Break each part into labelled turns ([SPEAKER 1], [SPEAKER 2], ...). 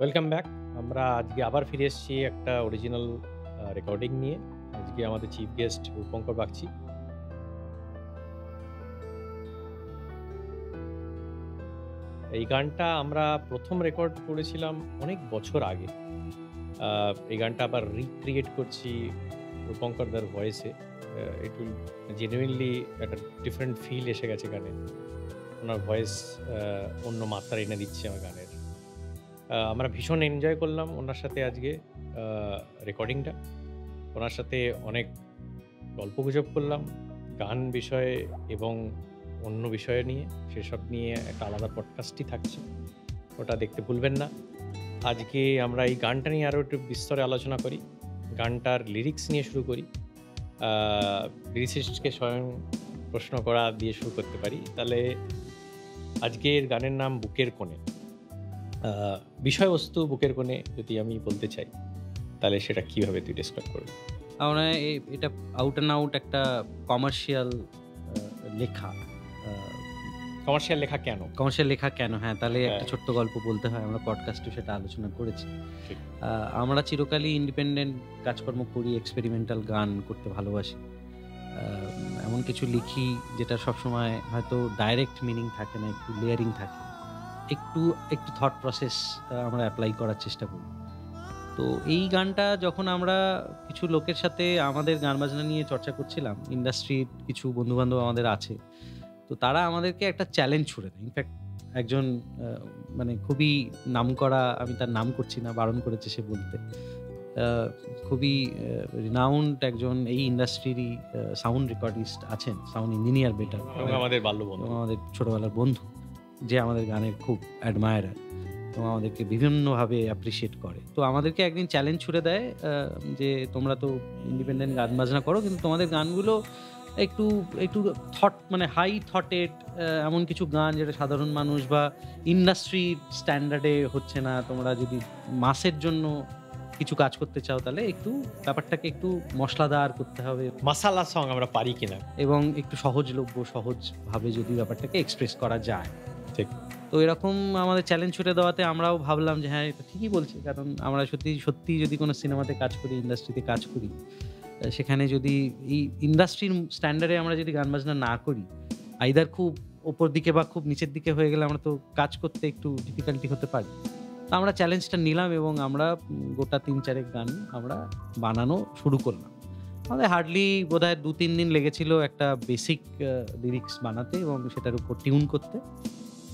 [SPEAKER 1] Welcome back. আমরা আজকে আবার ফিরে এসেছি একটা অরিজিনাল রেকর্ডিং নিয়ে। আজকে আমাদের চিফ গেস্ট রূপঙ্কর বাগচি। এই গানটা আমরা ১ম রেকর্ড করেছিলাম অনেক বছর আগে। এই গানটা আবার রিক্রিয়েট করছি রূপঙ্করদার ভয়েসে। একটু জেনুইনলি একটা ডিফারেন্ট ফিল এসে গেছে গানে। ওনার ভয়েস অন্য মাত্রা এনে দিচ্ছে আমার গানের। আমরা ভীষণ এনজয় করলাম ওনার সাথে আজকে রেকর্ডিংটা। ওনার সাথে অনেক গল্পগুজব করলাম গান বিষয়ে এবং অন্য বিষয় নিয়ে। সেসব নিয়ে একটা আলাদা পডকাস্টই থাকছে, ওটা দেখতে ভুলবেন না। আজকে আমরা এই গানটা নিয়ে আরও একটু বিস্তরে আলোচনা করি। গানটার লিরিক্স নিয়ে শুরু করি। লিরিসিস্টকে স্বয়ং প্রশ্ন করা দিয়ে শুরু করতে পারি। তাহলে আজকের গানের নাম বুকের কোণে। বিষয়বস্তু বুকের কোণে যদি আমি বলতে চাই, তাহলে সেটা কীভাবে তুই ডেসক্রাইব করবি?
[SPEAKER 2] আমরা এটা আউট অ্যান্ড আউট একটা কমার্শিয়াল লেখা।
[SPEAKER 1] কমার্শিয়াল লেখা কেন?
[SPEAKER 2] কমার্শিয়াল লেখা কেন? হ্যাঁ, তাহলে একটা ছোট্ট গল্প বলতে হয়। আমরা পডকাস্টে সেটা আলোচনা করেছি। আমরা চিরকালই ইন্ডিপেন্ডেন্ট কাজকর্ম করি, এক্সপেরিমেন্টাল গান করতে ভালোবাসি। এমন কিছু লিখি যেটা সবসময় হয়তো ডাইরেক্ট মিনিং থাকে না, একটু লেয়ারিং থাকে, একটু থট প্রসেস আমরা অ্যাপ্লাই করার চেষ্টা করি। তো এই গানটা যখন আমরা কিছু লোকের সাথে আমাদের গান বাজনা নিয়ে চর্চা করছিলাম, ইন্ডাস্ট্রির কিছু বন্ধুবান্ধব আমাদের আছে, তো তারা আমাদেরকে একটা চ্যালেঞ্জ ছুড়ে দেয়। ইনফ্যাক্ট একজন মানে খুবই নামকরা, আমি তার নাম করছি না, বারণ করেছে সে বলতে, খুবই রিনাউন্ড একজন এই ইন্ডাস্ট্রিরই সাউন্ড রেকর্ডিস্ট আছেন, সাউন্ড ইঞ্জিনিয়ার বেটার,
[SPEAKER 1] আমাদের বাল্য বন্ধু,
[SPEAKER 2] আমাদের ছোটবেলার বন্ধু, যে আমাদের গানের খুব অ্যাডমায়ারার এবং আমাদেরকে বিভিন্নভাবে অ্যাপ্রিসিয়েট করে। তো আমাদেরকে একদিন চ্যালেঞ্জ ছুড়ে দেয় যে তোমরা তো ইন্ডিপেন্ডেন্ট গান বাজনা করো, কিন্তু তোমাদের গানগুলো একটু থট, মানে হাই থটেড, এমন কিছু গান যেটা সাধারণ মানুষ বা ইন্ডাস্ট্রির স্ট্যান্ডার্ডে হচ্ছে না। তোমরা যদি মাসের জন্য কিছু কাজ করতে চাও, তাহলে একটু ব্যাপারটাকে একটু মশলাদার করতে হবে,
[SPEAKER 1] মাসালা সং আমরা পারি কিনা, এবং
[SPEAKER 2] একটু সহজলভ্য, সহজভাবে যদি ব্যাপারটাকে এক্সপ্রেস করা যায়।
[SPEAKER 1] ঠিক।
[SPEAKER 2] তো এরকম আমাদের চ্যালেঞ্জ ছুটে দেওয়াতে আমরাও ভাবলাম যে হ্যাঁ, এটা ঠিকই বলছি। কারণ আমরা সত্যি যদি কোনো সিনেমাতে কাজ করি, ইন্ডাস্ট্রিতে কাজ করি, সেখানে যদি এই ইন্ডাস্ট্রির স্ট্যান্ডার্ডে আমরা যদি গান বাজনা না করি, আইদার খুব ওপর দিকে বা খুব নিচের দিকে হয়ে গেলে আমরা তো কাজ করতে একটু ডিফিকাল্টি হতে পারি। তো আমরা চ্যালেঞ্জটা নিলাম এবং আমরা গোটা ৩-৪ গান আমরা বানানো শুরু করলাম। আমাদের হার্ডলি বোধহয় ২-৩ দিন লেগেছিল একটা বেসিক লিরিক্স বানাতে এবং সেটার উপর টিউন করতে।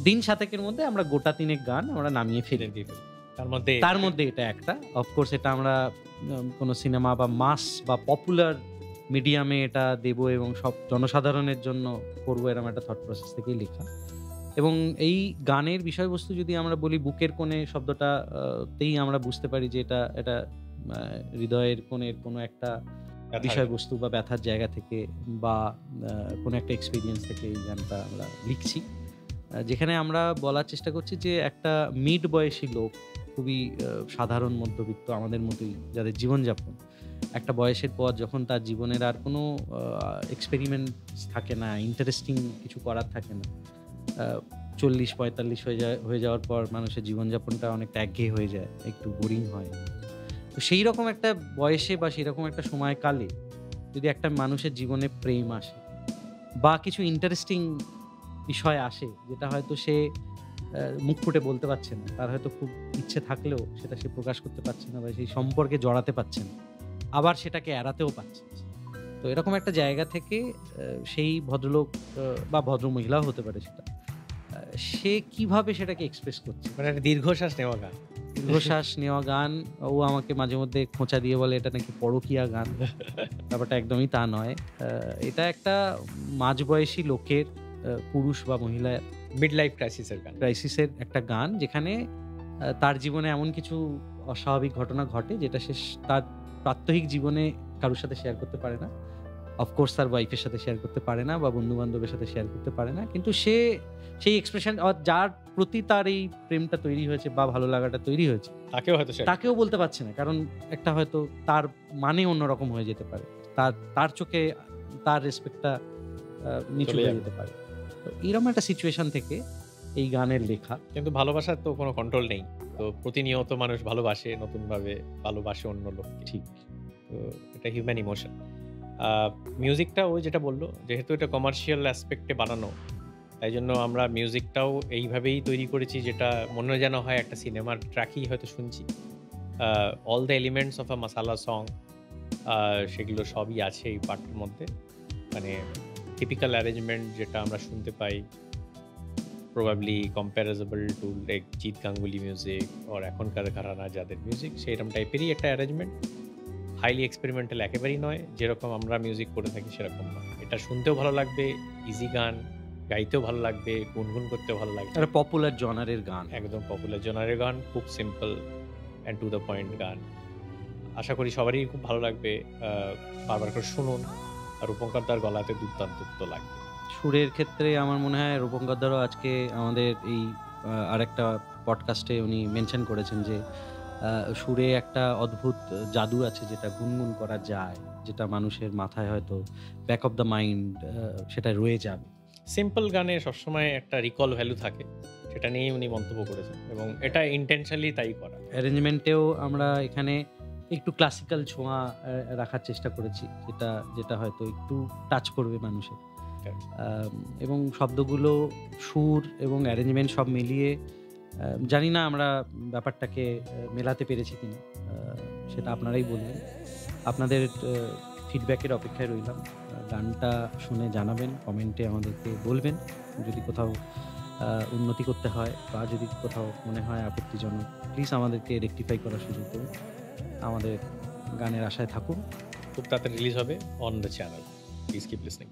[SPEAKER 2] দিন ৭-এর মধ্যে আমরা গোটা ৩ গান আমরা নামিয়ে ফেলে দিই। তার মধ্যে এটা একটা, অফকোর্স এটা আমরা কোনো সিনেমা বা মাস বা পপুলার মিডিয়ামে এটা দেবো এবং সব জনসাধারণের জন্য করবো, এরকম একটা থট প্রসেস থেকেই লেখা। এবং এই গানের বিষয়বস্তু যদি আমরা বলি, বুকের কোণে শব্দটাতেই আমরা বুঝতে পারি যে এটা হৃদয়ের কোণের কোনো একটা বিষয়বস্তু বা ব্যথার জায়গা থেকে বা কোনো একটা এক্সপিরিয়েন্স থেকে এই গানটা আমরা লিখছি, যেখানে আমরা বলার চেষ্টা করছি যে একটা মিড বয়সী লোক, খুবই সাধারণ মধ্যবিত্ত আমাদের মতোই, যাদের জীবনযাপন একটা বয়সের পর যখন তার জীবনের আর কোনো এক্সপেরিমেন্ট থাকে না, ইন্টারেস্টিং কিছু করার থাকে না, 40-45 হয়ে যাওয়ার পর মানুষের জীবনযাপনটা অনেকটা একঘেয়ে হয়ে যায়, একটু বোরিং হয়। তো সেই রকম একটা বয়সে বা সেই রকম একটা সময়কালে যদি একটা মানুষের জীবনে প্রেম আসে বা কিছু ইন্টারেস্টিং বিষয় আসে, যেটা হয়তো সে মুখ ফুটে বলতে পারছে না, তার হয়তো খুব ইচ্ছে থাকলেও সেটা সে প্রকাশ করতে পারছে না বা সেই সম্পর্কে জড়াতে পারছে না, আবার সেটাকে এড়াতেও পারছে না। তো এরকম একটা জায়গা থেকে সেই ভদ্রলোক বা ভদ্রমহিলাও হতে পারে, সেটা সে কিভাবে সেটাকে এক্সপ্রেস করছে,
[SPEAKER 1] মানে দীর্ঘশ্বাস নেওয়া গান,
[SPEAKER 2] দীর্ঘশ্বাস নেওয়া গান। ও আমাকে মাঝে মধ্যে খোঁচা দিয়ে বলে এটা নাকি পরকীয়া গান। ব্যাপারটা একদমই তা নয়। এটা একটা মাঝবয়সী লোকের, পুরুষ বা মহিলা,
[SPEAKER 1] মিড লাইফ ক্রাইসিসের
[SPEAKER 2] একটা গান, যেখানে তার জীবনে এমন কিছু অস্বাভাবিক ঘটনা ঘটে যেটা সে তার প্রাত্যহিক জীবনে কারোর সাথে শেয়ার করতে পারে না, অফকোর্স তার ওয়াইফের সাথে শেয়ার করতে পারে না বা বন্ধু বান্ধবের সাথে শেয়ার করতে পারে না, কিন্তু সে সেই এক্সপ্রেশন, যার প্রতি তার এই প্রেমটা তৈরি হয়েছে বা ভালো লাগাটা তৈরি হয়েছে, তাকেও বলতে পারছে না, কারণ একটা হয়তো তার মানে অন্যরকম হয়ে যেতে পারে, তার চোখে তার রেসপেক্টটা নিচু হয়ে যেতে পারে। তো এরকম একটা সিচুয়েশন থেকে এই গানের লেখা।
[SPEAKER 1] কিন্তু ভালোবাসার তো কোনো কন্ট্রোল নেই, তো প্রতিনিয়ত মানুষ ভালোবাসে, নতুনভাবে ভালোবাসে অন্য লোককে।
[SPEAKER 2] ঠিক।
[SPEAKER 1] তো এটা হিউম্যান ইমোশন। আ মিউজিকটা ওই যেটা বলল, যেহেতু এটা কমার্শিয়াল অ্যাসপেক্ট এ বানানো, তাই জন্য আমরা মিউজিকটাও এইভাবেই তৈরি করেছি যেটা মনে যেন হয় একটা সিনেমার ট্র্যাকই হয়তো শুনছি। All the elements of a মাসালা সং সেগুলো সবই আছে এই পার্টটার মধ্যে। মানে টিপিক্যাল অ্যারেঞ্জমেন্ট যেটা আমরা শুনতে পাই, probably comparable to like Jeet Ganguly music or এখনকার ঘরানা যাদের মিউজিক সেইরকম টাইপেরই একটা অ্যারেঞ্জমেন্ট। হাইলি এক্সপেরিমেন্টাল একেবারেই নয়, যেরকম আমরা মিউজিক করে থাকি সেরকম নয়। এটা শুনতেও ভালো লাগবে, ইজি গান, গাইতেও ভালো লাগবে, গুনগুন করতেও ভালো লাগবে।
[SPEAKER 2] একটা পপুলার জনারের গান।
[SPEAKER 1] একদম পপুলার জনারের গান, খুব simple and to the point গান। আশা করি সবারই খুব ভালো লাগবে। বারবার করে শুনুন। আর রূপঙ্কর দার গলাতে দুর্দান্ত লাগবে।
[SPEAKER 2] সুরের ক্ষেত্রে আমার মনে হয় রূপঙ্কর দারও আজকে আমাদের এই আরেকটা পডকাস্টে উনি মেনশন করেছেন যে সুরে একটা অদ্ভুত জাদু আছে যেটা গুনগুন করা যায়, যেটা মানুষের মাথায় হয়তো ব্যাক অফ দ্য মাইন্ড সেটা রয়ে যাবে।
[SPEAKER 1] সিম্পল গানে সবসময় একটা রিকল ভ্যালু থাকে। সেটা নিয়েই উনি মন্তব্য করেছেন এবং এটা ইনটেনশনালি তাই করা।
[SPEAKER 2] অ্যারেঞ্জমেন্টেও আমরা এখানে একটু ক্লাসিক্যাল ছোঁয়া রাখার চেষ্টা করেছি, যেটা হয়তো একটু টাচ করবে মানুষের। এবং শব্দগুলো, সুর এবং অ্যারেঞ্জমেন্ট সব মিলিয়ে জানি না আমরা ব্যাপারটাকে মেলাতে পেরেছি কিনা, সেটা আপনারাই বলবেন। আপনাদের ফিডব্যাকের অপেক্ষায় রইলাম। গানটা শুনে জানাবেন, কমেন্টে আমাদেরকে বলবেন। যদি কোথাও উন্নতি করতে হয় বা যদি কোথাও মনে হয় আপত্তিজনক, প্লিজ আমাদেরকে রেকটিফাই করার সুযোগ দেবেন। আমাদের গানের আশায় থাকুন।
[SPEAKER 1] খুব তাড়াতাড়ি রিলিজ হবে on the channel. Please keep listening.